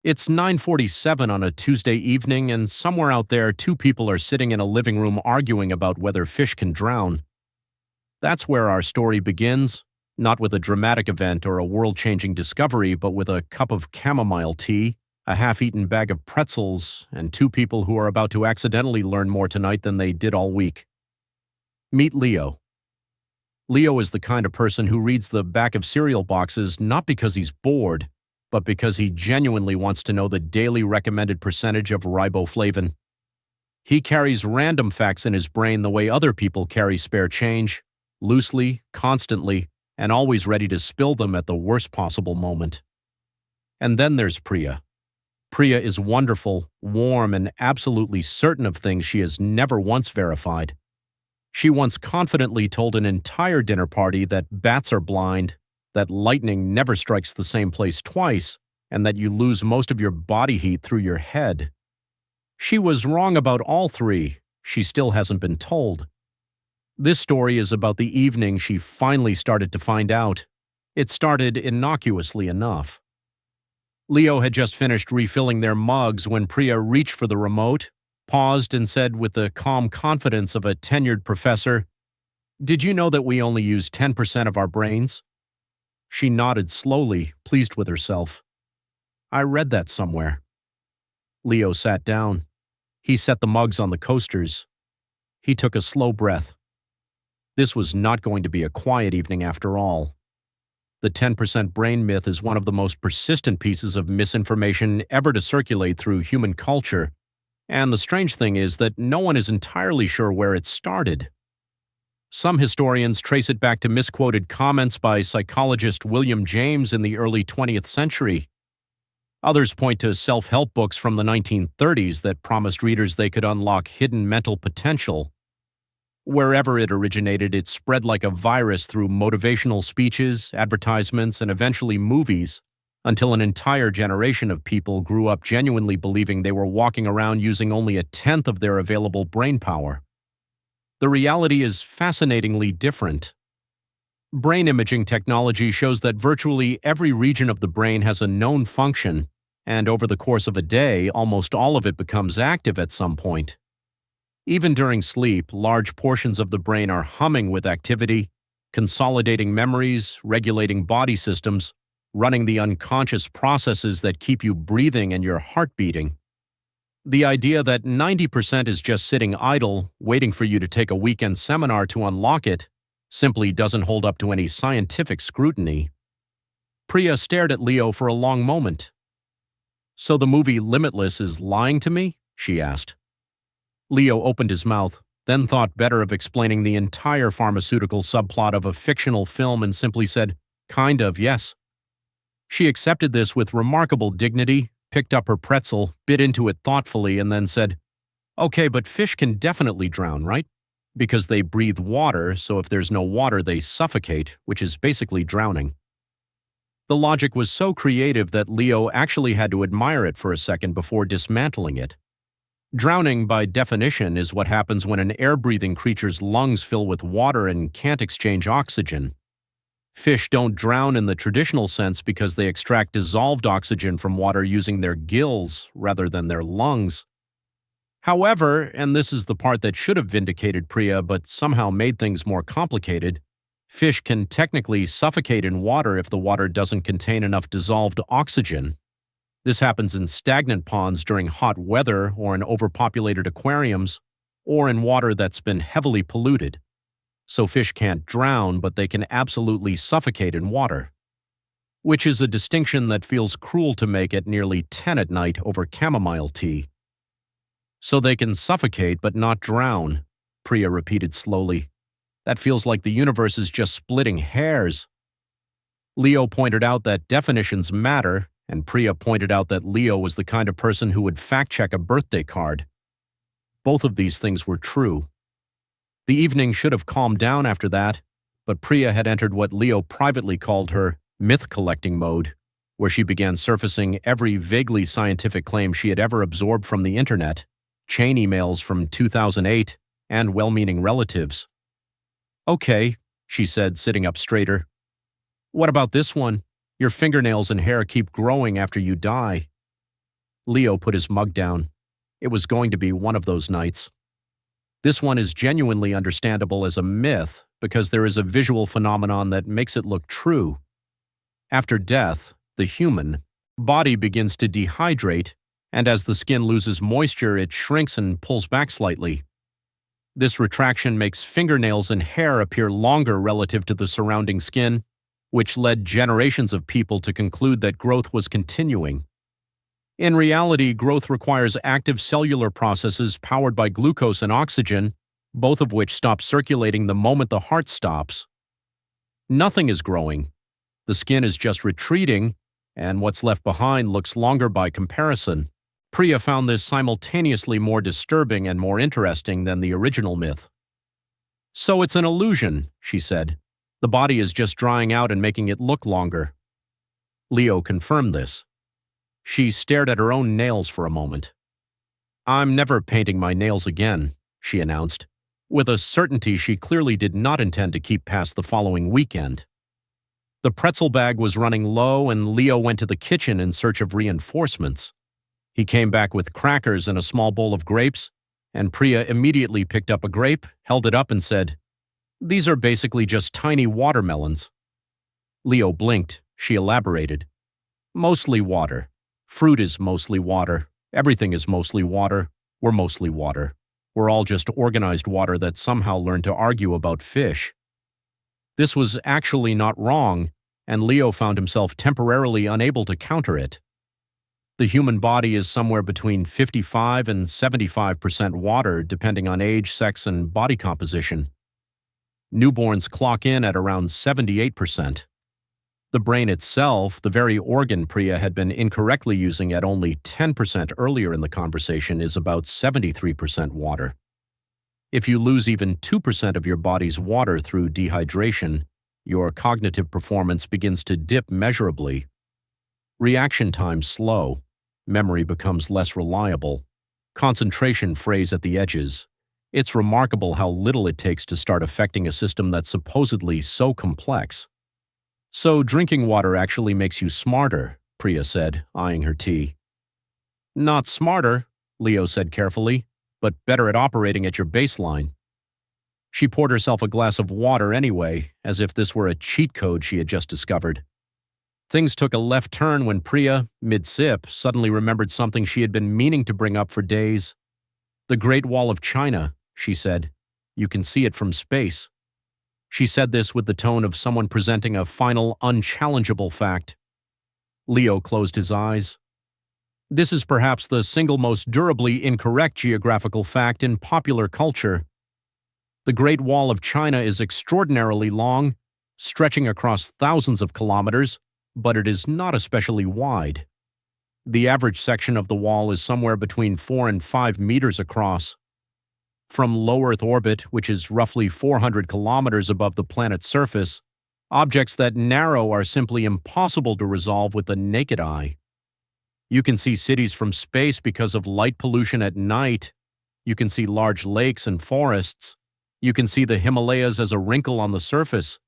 It's 9:47 on a Tuesday evening, and somewhere out there, two people are sitting in a living room arguing about whether fish can drown. That's where our story begins, not with a dramatic event or a world-changing discovery, but with a cup of chamomile tea, a half-eaten bag of pretzels, and two people who are about to accidentally learn more tonight than they did all week. Meet Leo. Leo is the kind of person who reads the back of cereal boxes not because he's bored, but because he genuinely wants to know the daily recommended percentage of riboflavin. He carries random facts in his brain the way other people carry spare change, loosely, constantly, and always ready to spill them at the worst possible moment. And then there's Priya. Priya is wonderful, warm, and absolutely certain of things she has never once verified. She once confidently told an entire dinner party that bats are blind, that lightning never strikes the same place twice, and that you lose most of your body heat through your head. She was wrong about all three. She still hasn't been told. This story is about the evening she finally started to find out. It started innocuously enough. Leo had just finished refilling their mugs when Priya reached for the remote, paused, and said with the calm confidence of a tenured professor, "Did you know that we only use 10% of our brains?" She nodded slowly, pleased with herself. "I read that somewhere." Leo sat down. He set the mugs on the coasters. He took a slow breath. This was not going to be a quiet evening after all. The 10% brain myth is one of the most persistent pieces of misinformation ever to circulate through human culture, and the strange thing is that no one is entirely sure where it started. Some historians trace it back to misquoted comments by psychologist William James in the early 20th century. Others point to self-help books from the 1930s that promised readers they could unlock hidden mental potential. Wherever it originated, it spread like a virus through motivational speeches, advertisements, and eventually movies, until an entire generation of people grew up genuinely believing they were walking around using only a tenth of their available brain power. The reality is fascinatingly different. Brain imaging technology shows that virtually every region of the brain has a known function, and over the course of a day, almost all of it becomes active at some point. Even during sleep, large portions of the brain are humming with activity, consolidating memories, regulating body systems, running the unconscious processes that keep you breathing and your heart beating. The idea that 90% is just sitting idle, waiting for you to take a weekend seminar to unlock it, simply doesn't hold up to any scientific scrutiny. Priya stared at Leo for a long moment. "So the movie Limitless is lying to me?" she asked. Leo opened his mouth, then thought better of explaining the entire pharmaceutical subplot of a fictional film and simply said, "Kind of, yes." She accepted this with remarkable dignity, picked up her pretzel, bit into it thoughtfully, and then said, "Okay, but fish can definitely drown, right? Because they breathe water, so if there's no water, they suffocate, which is basically drowning." The logic was so creative that Leo actually had to admire it for a second before dismantling it. Drowning, by definition, is what happens when an air-breathing creature's lungs fill with water and can't exchange oxygen. Fish don't drown in the traditional sense because they extract dissolved oxygen from water using their gills rather than their lungs. However, and this is the part that should have vindicated Priya but somehow made things more complicated, fish can technically suffocate in water if the water doesn't contain enough dissolved oxygen. This happens in stagnant ponds during hot weather or in overpopulated aquariums, or in water that's been heavily polluted. So fish can't drown, but they can absolutely suffocate in water. Which is a distinction that feels cruel to make at nearly 10 at night over chamomile tea. "So they can suffocate but not drown," Priya repeated slowly. "That feels like the universe is just splitting hairs." Leo pointed out that definitions matter, and Priya pointed out that Leo was the kind of person who would fact-check a birthday card. Both of these things were true. The evening should have calmed down after that, but Priya had entered what Leo privately called her myth-collecting mode, where she began surfacing every vaguely scientific claim she had ever absorbed from the internet, chain emails from 2008, and well-meaning relatives. "Okay," she said, sitting up straighter. "What about this one? Your fingernails and hair keep growing after you die." Leo put his mug down. It was going to be one of those nights. This one is genuinely understandable as a myth because there is a visual phenomenon that makes it look true. After death, the human body begins to dehydrate, and as the skin loses moisture, it shrinks and pulls back slightly. This retraction makes fingernails and hair appear longer relative to the surrounding skin, which led generations of people to conclude that growth was continuing. In reality, growth requires active cellular processes powered by glucose and oxygen, both of which stop circulating the moment the heart stops. Nothing is growing. The skin is just retreating, and what's left behind looks longer by comparison. Priya found this simultaneously more disturbing and more interesting than the original myth. "So it's an illusion," she said. "The body is just drying out and making it look longer." Leo confirmed this. She stared at her own nails for a moment. "I'm never painting my nails again," she announced, with a certainty she clearly did not intend to keep past the following weekend. The pretzel bag was running low, and Leo went to the kitchen in search of reinforcements. He came back with crackers and a small bowl of grapes, and Priya immediately picked up a grape, held it up, and said, "These are basically just tiny watermelons." Leo blinked. She elaborated. "Mostly water. Fruit is mostly water. Everything is mostly water. We're mostly water. We're all just organized water that somehow learned to argue about fish." This was actually not wrong, and Leo found himself temporarily unable to counter it. The human body is somewhere between 55 and 75% water, depending on age, sex, and body composition. Newborns clock in at around 78%. The brain itself, the very organ Priya had been incorrectly using at only 10% earlier in the conversation, is about 73% water. If you lose even 2% of your body's water through dehydration, your cognitive performance begins to dip measurably. Reaction times slow. Memory becomes less reliable. Concentration frays at the edges. It's remarkable how little it takes to start affecting a system that's supposedly so complex. "So drinking water actually makes you smarter," Priya said, eyeing her tea. "Not smarter," Leo said carefully, "but better at operating at your baseline." She poured herself a glass of water anyway, as if this were a cheat code she had just discovered. Things took a left turn when Priya, mid-sip, suddenly remembered something she had been meaning to bring up for days. "The Great Wall of China," she said. "You can see it from space." She said this with the tone of someone presenting a final, unchallengeable fact. Leo closed his eyes. This is perhaps the single most durably incorrect geographical fact in popular culture. The Great Wall of China is extraordinarily long, stretching across thousands of kilometers, but it is not especially wide. The average section of the wall is somewhere between 4 and 5 meters across. From low Earth orbit, which is roughly 400 kilometers above the planet's surface, objects that narrow are simply impossible to resolve with the naked eye. You can see cities from space because of light pollution at night. You can see large lakes and forests. You can see the Himalayas as a wrinkle on the surface,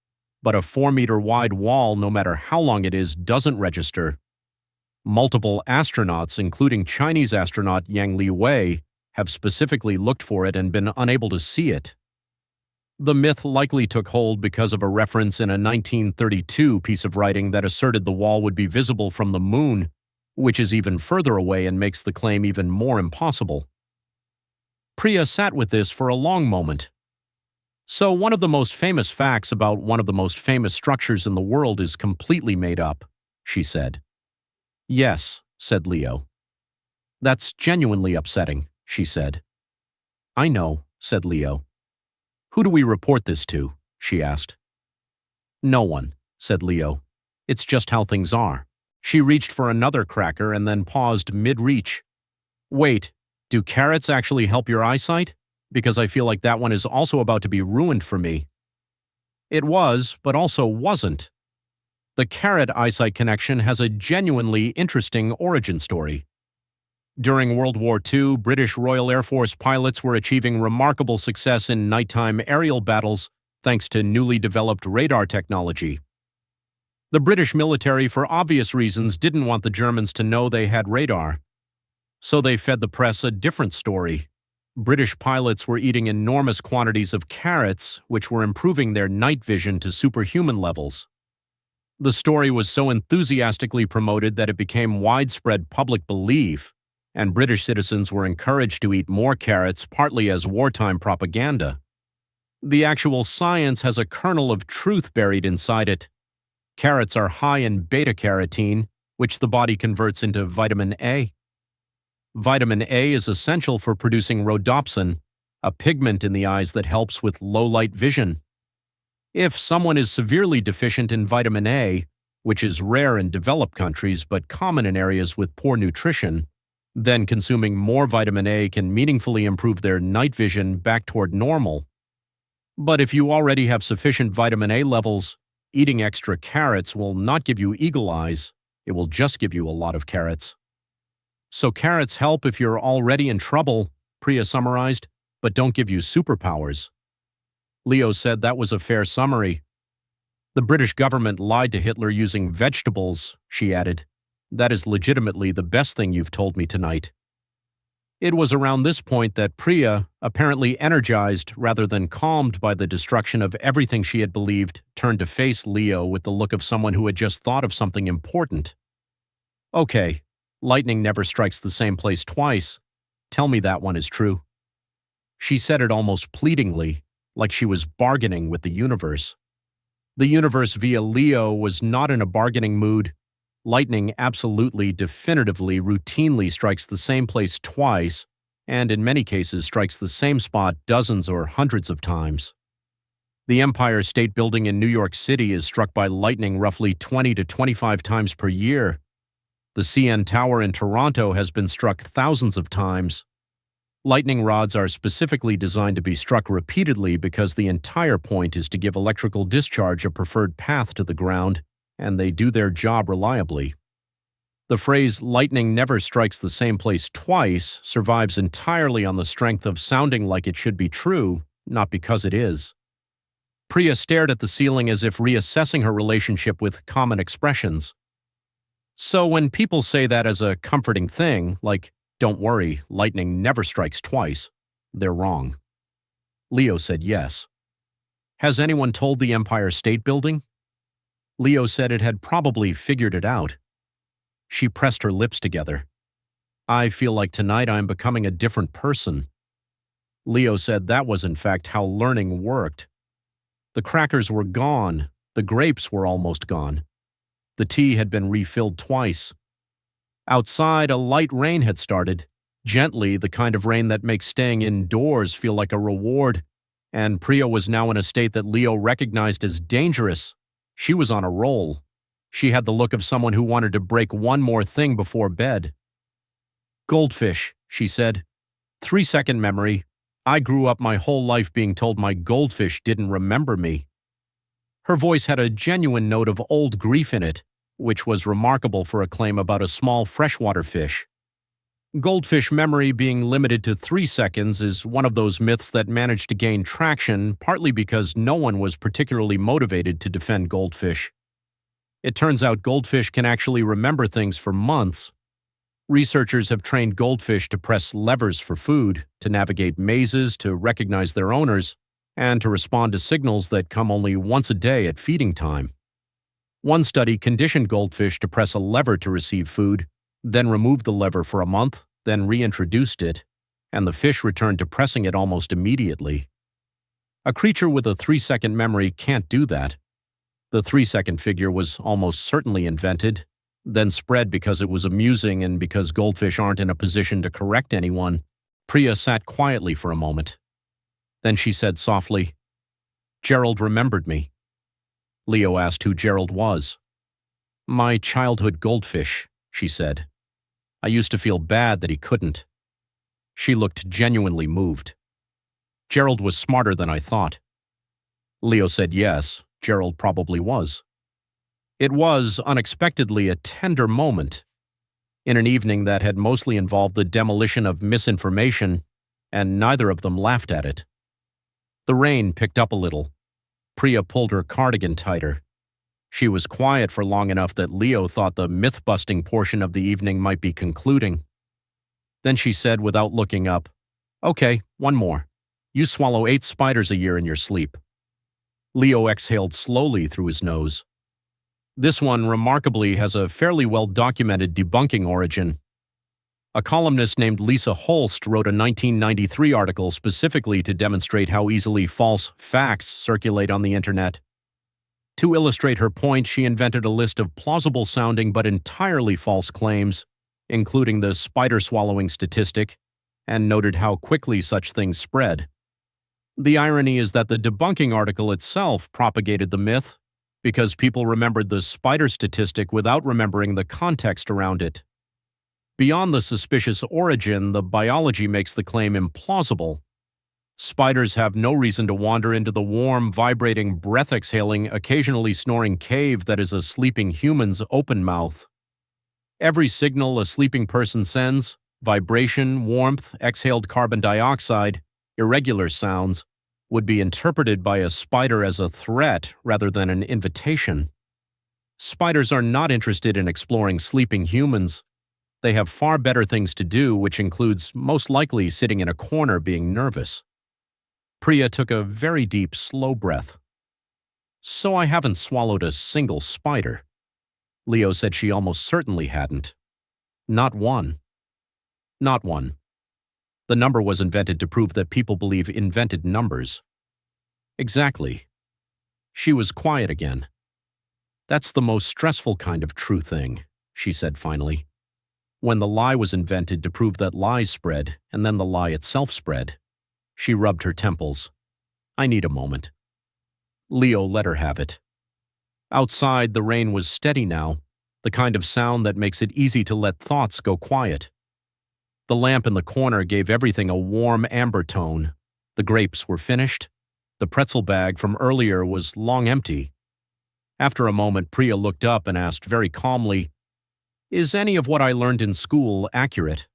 but a 4-meter wide wall, no matter how long it is, doesn't register. Multiple astronauts, including Chinese astronaut Yang Liwei, have specifically looked for it and been unable to see it. The myth likely took hold because of a reference in a 1932 piece of writing that asserted the wall would be visible from the moon, which is even further away and makes the claim even more impossible. Priya sat with this for a long moment. "So one of the most famous facts about one of the most famous structures in the world is completely made up," she said. "Yes," said Leo. "That's genuinely upsetting," she said. "I know," said Leo. "Who do we report this to?" she asked. "No one," said Leo. "It's just how things are." She reached for another cracker and then paused mid-reach. "Wait, do carrots actually help your eyesight? Because I feel like that one is also about to be ruined for me." It was, but also wasn't. The carrot eyesight connection has a genuinely interesting origin story. During World War II, British Royal Air Force pilots were achieving remarkable success in nighttime aerial battles thanks to newly developed radar technology. The British military, for obvious reasons, didn't want the Germans to know they had radar. So they fed the press a different story. British pilots were eating enormous quantities of carrots, which were improving their night vision to superhuman levels. The story was so enthusiastically promoted that it became widespread public belief, and British citizens were encouraged to eat more carrots partly as wartime propaganda. The actual science has a kernel of truth buried inside it. Carrots are high in beta-carotene, which the body converts into vitamin A. Vitamin A is essential for producing rhodopsin, a pigment in the eyes that helps with low-light vision. If someone is severely deficient in vitamin A, which is rare in developed countries but common in areas with poor nutrition, then consuming more vitamin A can meaningfully improve their night vision back toward normal. But if you already have sufficient vitamin A levels, eating extra carrots will not give you eagle eyes, it will just give you a lot of carrots. So carrots help if you're already in trouble, Priya summarized, but don't give you superpowers. Leo said that was a fair summary. The British government lied to Hitler using vegetables, she added. That is legitimately the best thing you've told me tonight. It was around this point that Priya, apparently energized rather than calmed by the destruction of everything she had believed, turned to face Leo with the look of someone who had just thought of something important. Okay, lightning never strikes the same place twice. Tell me that one is true. She said it almost pleadingly, like she was bargaining with the universe. The universe via Leo was not in a bargaining mood. Lightning absolutely, definitively, routinely strikes the same place twice, and in many cases strikes the same spot dozens or hundreds of times. The Empire State Building in New York City is struck by lightning roughly 20 to 25 times per year. The CN Tower in Toronto has been struck thousands of times. Lightning rods are specifically designed to be struck repeatedly because the entire point is to give electrical discharge a preferred path to the ground, and they do their job reliably. The phrase lightning never strikes the same place twice survives entirely on the strength of sounding like it should be true, not because it is. Priya stared at the ceiling as if reassessing her relationship with common expressions. So when people say that as a comforting thing, like, "Don't worry, lightning never strikes twice," they're wrong. Leo said yes. Has anyone told the Empire State Building? Leo said it had probably figured it out. She pressed her lips together. I feel like tonight I'm becoming a different person. Leo said that was in fact how learning worked. The crackers were gone. The grapes were almost gone. The tea had been refilled twice. Outside, a light rain had started, gently, the kind of rain that makes staying indoors feel like a reward, and Priya was now in a state that Leo recognized as dangerous. She was on a roll. She had the look of someone who wanted to break one more thing before bed. Goldfish, she said. 3-second memory. I grew up my whole life being told my goldfish didn't remember me. Her voice had a genuine note of old grief in it, which was remarkable for a claim about a small freshwater fish. Goldfish memory being limited to 3 seconds is one of those myths that managed to gain traction partly because no one was particularly motivated to defend goldfish. It turns out goldfish can actually remember things for months. Researchers have trained goldfish to press levers for food, to navigate mazes, to recognize their owners, and to respond to signals that come only once a day at feeding time. One study conditioned goldfish to press a lever to receive food, then removed the lever for a month, then reintroduced it, and the fish returned to pressing it almost immediately. A creature with a 3-second memory can't do that. The 3-second figure was almost certainly invented, then spread because it was amusing and because goldfish aren't in a position to correct anyone. Priya sat quietly for a moment. Then she said softly, "Gerald remembered me." Leo asked who Gerald was. "My childhood goldfish," she said. "I used to feel bad that he couldn't." She looked genuinely moved. "Gerald was smarter than I thought." Leo said yes, Gerald probably was. It was, unexpectedly, a tender moment. In an evening that had mostly involved the demolition of misinformation, and neither of them laughed at it. The rain picked up a little. Priya pulled her cardigan tighter. She was quiet for long enough that Leo thought the myth-busting portion of the evening might be concluding. Then she said without looking up, "Okay, one more. You swallow 8 spiders a year in your sleep." Leo exhaled slowly through his nose. This one, remarkably, has a fairly well-documented debunking origin. A columnist named Lisa Holst wrote a 1993 article specifically to demonstrate how easily false facts circulate on the internet. To illustrate her point, she invented a list of plausible-sounding but entirely false claims, including the spider-swallowing statistic, and noted how quickly such things spread. The irony is that the debunking article itself propagated the myth because people remembered the spider statistic without remembering the context around it. Beyond the suspicious origin, the biology makes the claim implausible. Spiders have no reason to wander into the warm, vibrating, breath-exhaling, occasionally snoring cave that is a sleeping human's open mouth. Every signal a sleeping person sends, vibration, warmth, exhaled carbon dioxide, irregular sounds, would be interpreted by a spider as a threat rather than an invitation. Spiders are not interested in exploring sleeping humans. They have far better things to do, which includes most likely sitting in a corner being nervous. Priya took a very deep, slow breath. "So I haven't swallowed a single spider." Leo said she almost certainly hadn't. Not one. Not one. The number was invented to prove that people believe invented numbers. Exactly. She was quiet again. "That's the most stressful kind of true thing," she said finally. "When the lie was invented to prove that lies spread, and then the lie itself spread." She rubbed her temples. "I need a moment." Leo let her have it. Outside, the rain was steady now, the kind of sound that makes it easy to let thoughts go quiet. The lamp in the corner gave everything a warm amber tone. The grapes were finished. The pretzel bag from earlier was long empty. After a moment, Priya looked up and asked very calmly, "Is any of what I learned in school accurate?"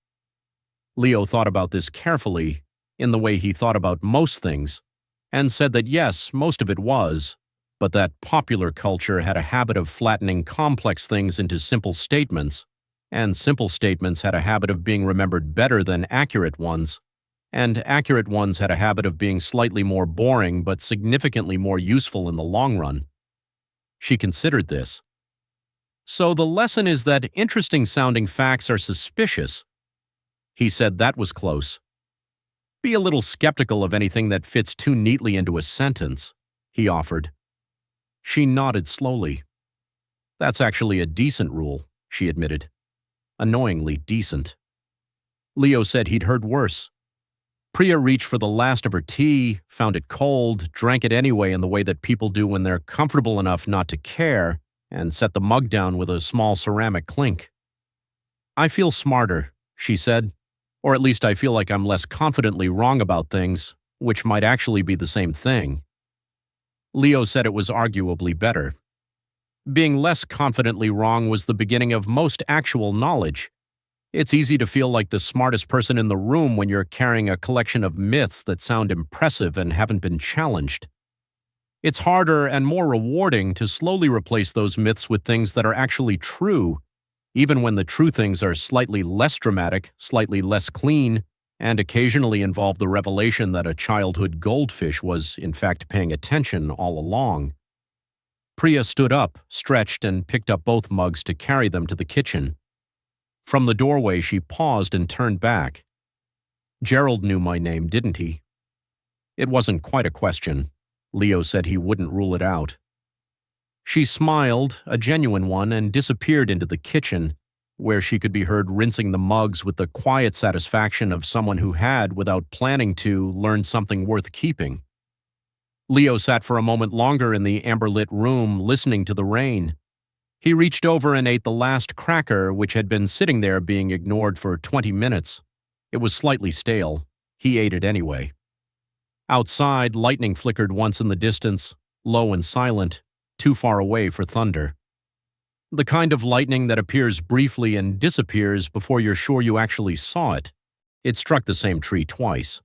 Leo thought about this carefully, in the way he thought about most things, and said that yes, most of it was, but that popular culture had a habit of flattening complex things into simple statements, and simple statements had a habit of being remembered better than accurate ones, and accurate ones had a habit of being slightly more boring but significantly more useful in the long run. She considered this. "So the lesson is that interesting-sounding facts are suspicious." He said that was close. "Be a little skeptical of anything that fits too neatly into a sentence," he offered. She nodded slowly. "That's actually a decent rule," she admitted. "Annoyingly decent." Leo said he'd heard worse. Priya reached for the last of her tea, found it cold, drank it anyway in the way that people do when they're comfortable enough not to care, and set the mug down with a small ceramic clink. "I feel smarter," she said. "Or at least I feel like I'm less confidently wrong about things, which might actually be the same thing." Leo said it was arguably better. Being less confidently wrong was the beginning of most actual knowledge. It's easy to feel like the smartest person in the room when you're carrying a collection of myths that sound impressive and haven't been challenged. It's harder and more rewarding to slowly replace those myths with things that are actually true, even when the true things are slightly less dramatic, slightly less clean, and occasionally involve the revelation that a childhood goldfish was, in fact, paying attention all along. Priya stood up, stretched, and picked up both mugs to carry them to the kitchen. From the doorway, she paused and turned back. "Gerald knew my name, didn't he?" It wasn't quite a question. Leo said he wouldn't rule it out. She smiled, a genuine one, and disappeared into the kitchen, where she could be heard rinsing the mugs with the quiet satisfaction of someone who had, without planning to, learned something worth keeping. Leo sat for a moment longer in the amber-lit room, listening to the rain. He reached over and ate the last cracker, which had been sitting there being ignored for 20 minutes. It was slightly stale. He ate it anyway. Outside, lightning flickered once in the distance, low and silent, too far away for thunder. The kind of lightning that appears briefly and disappears before you're sure you actually saw it. It struck the same tree twice.